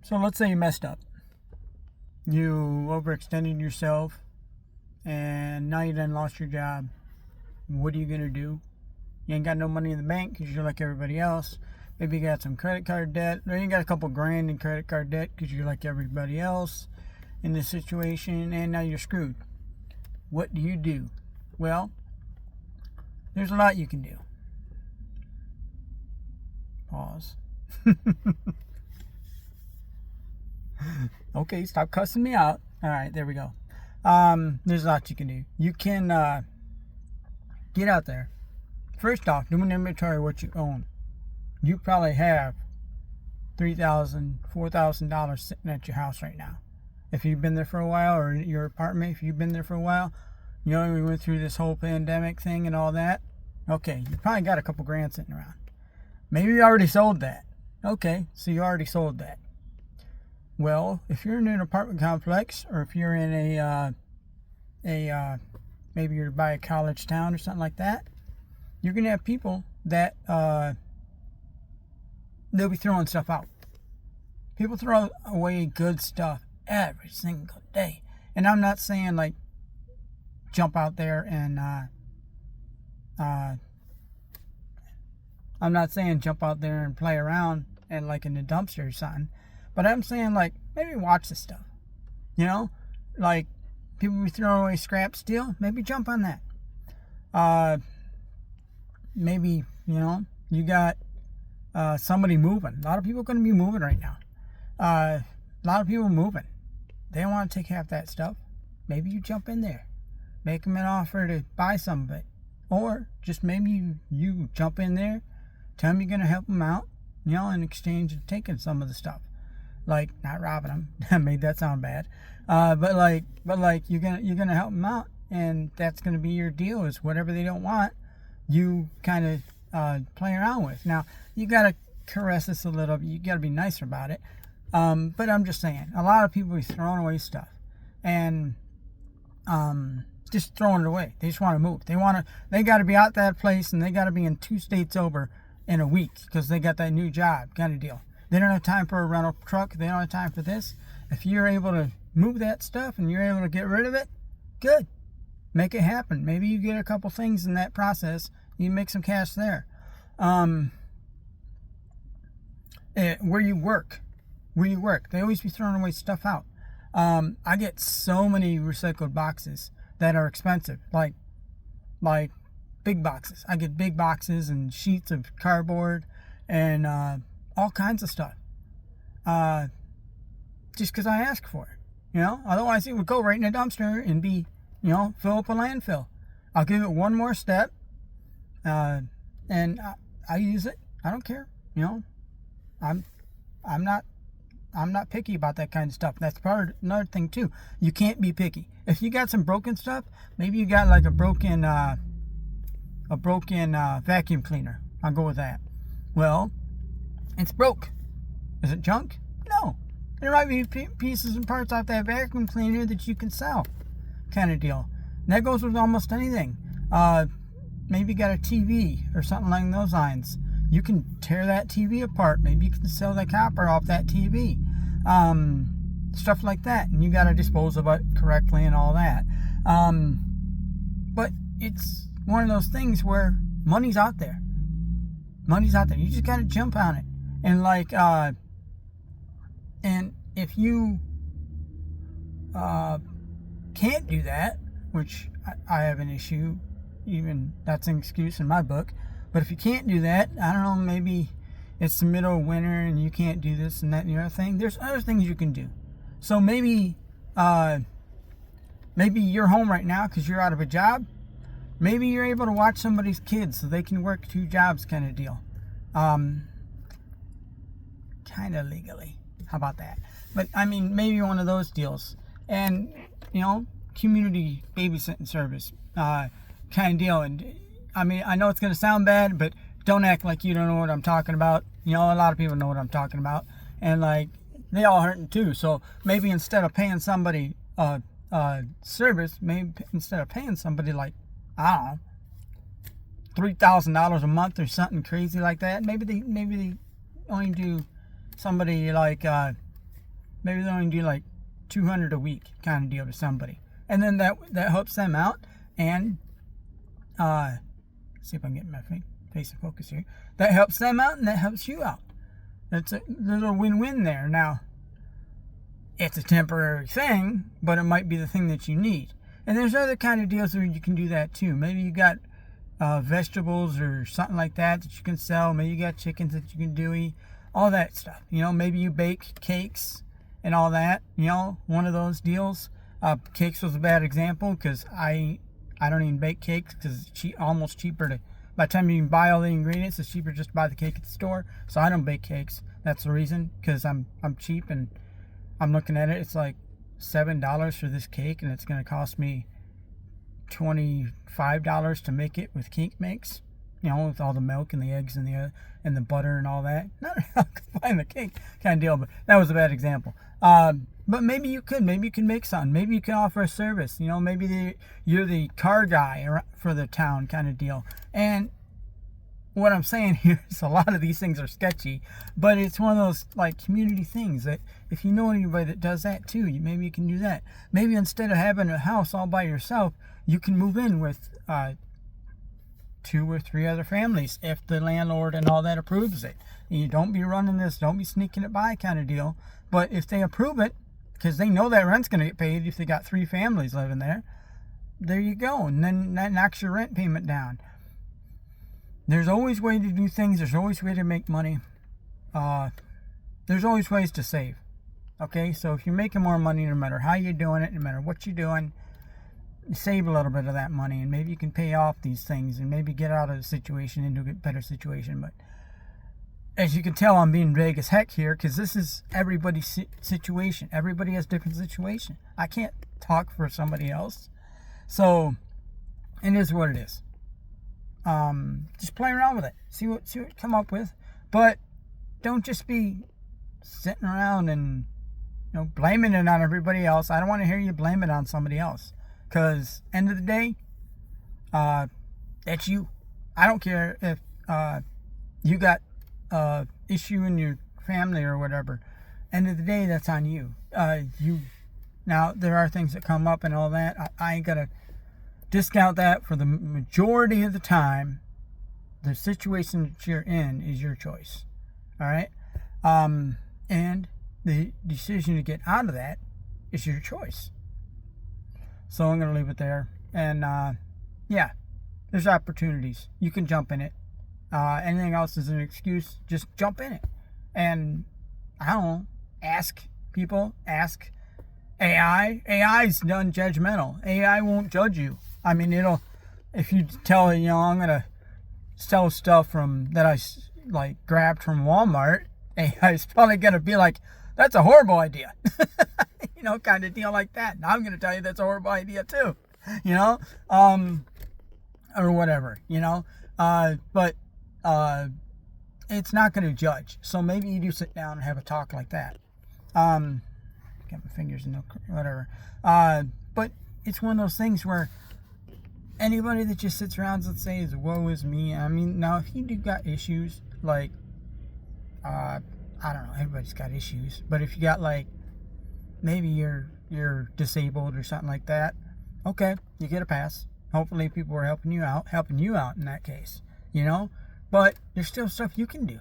So let's say you messed up. You overextended yourself and now you done lost your job. What are you going to do? You ain't got no money in the bank because you're like everybody else. Maybe you got some credit card debt. Or you got a couple grand in credit card debt because you're like everybody else in this situation, and now you're screwed. What do you do? Well, there's a lot you can do. Pause. Okay, stop cussing me out. All right, there we go. There's a lot you can do. You can get out there. First off, do an inventory of what you own. You probably have $3,000, $4,000 sitting at your house right now. If you've been there for a while, or your apartment, if you've been there for a while, you know, we went through this whole pandemic thing and all that. Okay, you probably got a couple grand sitting around. Maybe you already sold that. Okay, so you already sold that. Well, if you're in an apartment complex, or if you're in maybe you're by a college town or something like that, you're gonna have people that they'll be throwing stuff out. People throw away good stuff every single day, and I'm not saying like jump out there and I'm not saying jump out there and play around and like in the dumpster or something, but I'm saying like maybe watch this stuff. You know, like people be throwing away scrap steel. Maybe jump on that. Maybe, you know, you got somebody moving. A lot of people are going to be moving right now. A lot of people moving. They don't want to take half that stuff. Maybe you jump in there. Make them an offer to buy some of it. Or just maybe you jump in there, tell them you're going to help them out, you know, in exchange of taking some of the stuff. Like, not robbing them. I made that sound bad. But like you're gonna help them out, and that's going to be your deal, is whatever they don't want, you kind of play around with. Now, you got to caress this a little bit. You got to be nicer about it. But I'm just saying, a lot of people are throwing away stuff, and just throwing it away. They just want to move. They got to be out that place, and they got to be in 2 states over in a week because they got that new job kind of deal. They don't have time for a rental truck. They don't have time for this. If you're able to move that stuff and you're able to get rid of it, good. Make it happen. Maybe you get a couple things in that process. You make some cash there. Where you work, they always be throwing away stuff out. I get so many recycled boxes that are expensive, like big boxes. I get big boxes and sheets of cardboard and all kinds of stuff. Just because I ask for it, you know. Otherwise, it would go right in a dumpster and be, you know, fill up a landfill. I'll give it one more step, and I use it. I don't care, you know. I'm not picky about that kind of stuff. That's part of another thing too. You can't be picky. If you got some broken stuff, maybe you got like a broken vacuum cleaner. I'll go with that. Well, it's broke. Is it junk? No. There might be pieces and parts off that vacuum cleaner that you can sell, kind of deal. And that goes with almost anything. Maybe you got a TV or something along those lines. You can tear that TV apart. Maybe you can sell the copper off that TV. Stuff like that. And you got to dispose of it correctly and all that. But it's one of those things where money's out there. Money's out there. You just got to jump on it. And like, and if you can't do that, which I have an issue, even that's an excuse in my book. But if you can't do that, I don't know, maybe it's the middle of winter and you can't do this and that and the other thing. There's other things you can do. So maybe you're home right now because you're out of a job. Maybe you're able to watch somebody's kids so they can work 2 jobs, kind of deal. Kind of legally. How about that? But I mean, maybe one of those deals. And, you know, community babysitting service kind of deal. And I mean, I know it's going to sound bad, but don't act like you don't know what I'm talking about. You know, a lot of people know what I'm talking about. And like, they all hurting too. So maybe instead of paying somebody service, maybe instead of paying somebody like, I don't know, $3,000 a month or something crazy like that, maybe they only do somebody like Maybe they only do like 200 a week kind of deal to somebody. And then that helps them out. And see if I can get my face in focus here. That helps them out and that helps you out. That's a little win-win there. Now, it's a temporary thing, but it might be the thing that you need. And there's other kind of deals where you can do that too. Maybe you got vegetables or something like that you can sell. Maybe you got chickens that you can do, all that stuff. You know, maybe you bake cakes and all that. You know, one of those deals. Cakes was a bad example because I don't even bake cakes because it's almost cheaper to. By the time you can buy all the ingredients, it's cheaper just to buy the cake at the store. So I don't bake cakes. That's the reason, because I'm cheap, and I'm looking at it. It's like $7 for this cake, and it's going to cost me $25 to make it with cake mix. You know, with all the milk and the eggs and the butter and all that. Not buying the cake kind of deal, but that was a bad example. But maybe you could. Maybe you can make something. Maybe you can offer a service. You know, maybe you're the car guy for the town kind of deal. And what I'm saying here is a lot of these things are sketchy, but it's one of those like community things that if you know anybody that does that too, maybe you can do that. Maybe instead of having a house all by yourself, you can move in with 2 or 3 other families if the landlord and all that approves it. You don't be running this, don't be sneaking it by kind of deal. But if they approve it, because they know that rent's going to get paid if they got 3 families living there, there you go. And then that knocks your rent payment down. There's always a way to do things. There's always a way to make money. There's always ways to save. Okay, so if you're making more money, no matter how you're doing it, no matter what you're doing, save a little bit of that money, and maybe you can pay off these things and maybe get out of the situation into a better situation. But as you can tell, I'm being vague as heck here because this is everybody's situation. Everybody has different situation. I can't talk for somebody else. So it is what it is. Just play around with it. See what you come up with. But don't just be sitting around and blaming it on everybody else. I don't want to hear you blame it on somebody else. Because end of the day, that's you. I don't care if you got issue in your family or whatever. End of the day, that's on you. Now there are things that come up and all that. I ain't gonna discount that. For the majority of the time, the situation that you're in is your choice. All right, and the decision to get out of that is your choice. So I'm gonna leave it there. And yeah, there's opportunities. You can jump in it. Anything else is an excuse. Just jump in it. And I don't know, ask people, ask AI. AI is non-judgmental. AI won't judge you. I mean, if you tell it, I'm going to sell stuff that I grabbed from Walmart, AI is probably going to be like, that's a horrible idea. Kind of deal like that. And I'm going to tell you that's a horrible idea too. Or whatever, but it's not going to judge. So maybe you do sit down and have a talk like that. Got my fingers in whatever. But it's one of those things where anybody that just sits around and says, woe is me. I mean, now if you do got issues, like, I don't know, everybody's got issues. But if you got maybe you're disabled or something like that, okay, you get a pass. Hopefully people are helping you out in that case, But there's still stuff you can do.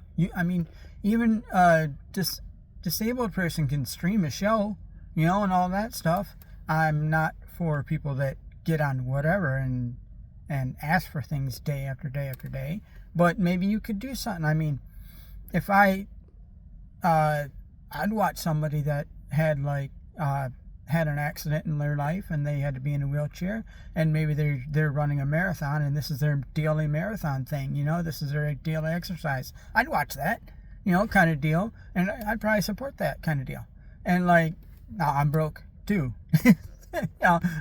Even a disabled person can stream a show, and all that stuff. I'm not for people that get on whatever and ask for things day after day after day. But maybe you could do something. I mean, if I'd watch somebody that had had an accident in their life and they had to be in a wheelchair, and maybe they're running a marathon and this is their daily marathon thing, this is their daily exercise. I'd watch that, kind of deal, and I'd probably support that kind of deal. And I'm broke too.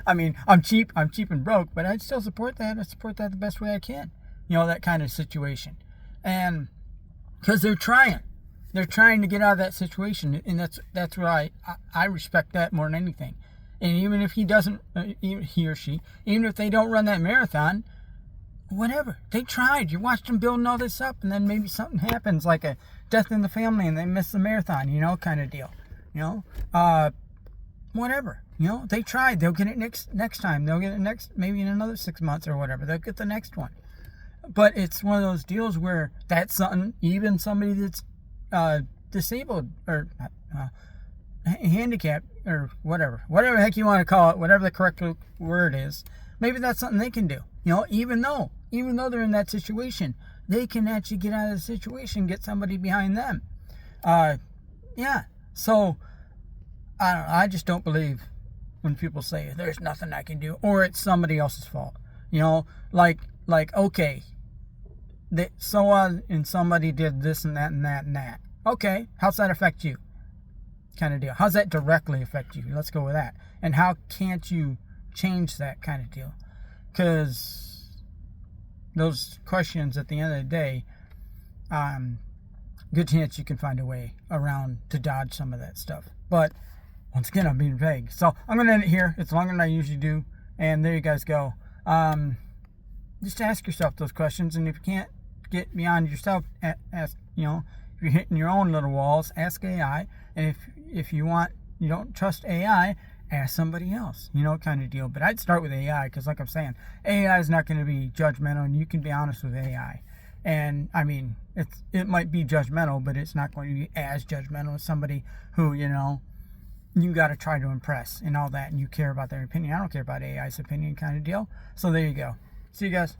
I mean, I'm cheap and broke, but I'd still support that. I support that the best way I can, that kind of situation. And because they're trying to get out of that situation, and that's what I respect that more than anything. And even if he or she, even if they don't run that marathon, whatever, they tried. You watched them building all this up, and then maybe something happens, like a death in the family, and they miss the marathon, kind of deal. You know, whatever. You know, they tried. They'll get it next time. They'll get it maybe in another 6 months or whatever. They'll get the next one. But it's one of those deals where that's something, even somebody that's disabled or handicapped or whatever the heck you want to call it, whatever the correct word is, maybe that's something they can do. You know, even though they're in that situation, they can actually get out of the situation, get somebody behind them. Yeah. So I don't know, I just don't believe when people say there's nothing I can do or it's somebody else's fault. You know, like okay, and somebody did this and that and that and that. Okay, how's that affect you? Kind of deal. How's that directly affect you? Let's go with that. And how can't you change that kind of deal? Because those questions at the end of the day, good chance you can find a way around to dodge some of that stuff. But once again, I'm being vague. So I'm going to end it here. It's longer than I usually do. And there you guys go. Just ask yourself those questions. And if you can't get beyond yourself, ask, you know, if you're hitting your own little walls, ask AI. And if you don't trust AI, ask somebody else, you know, kind of deal. But I'd start with AI because, like I'm saying, AI is not going to be judgmental, and you can be honest with AI. And I mean, it might be judgmental, but it's not going to be as judgmental as somebody who, you know, you got to try to impress and all that, and you care about their opinion. I don't care about AI's opinion, kind of deal. So there you go. See you guys.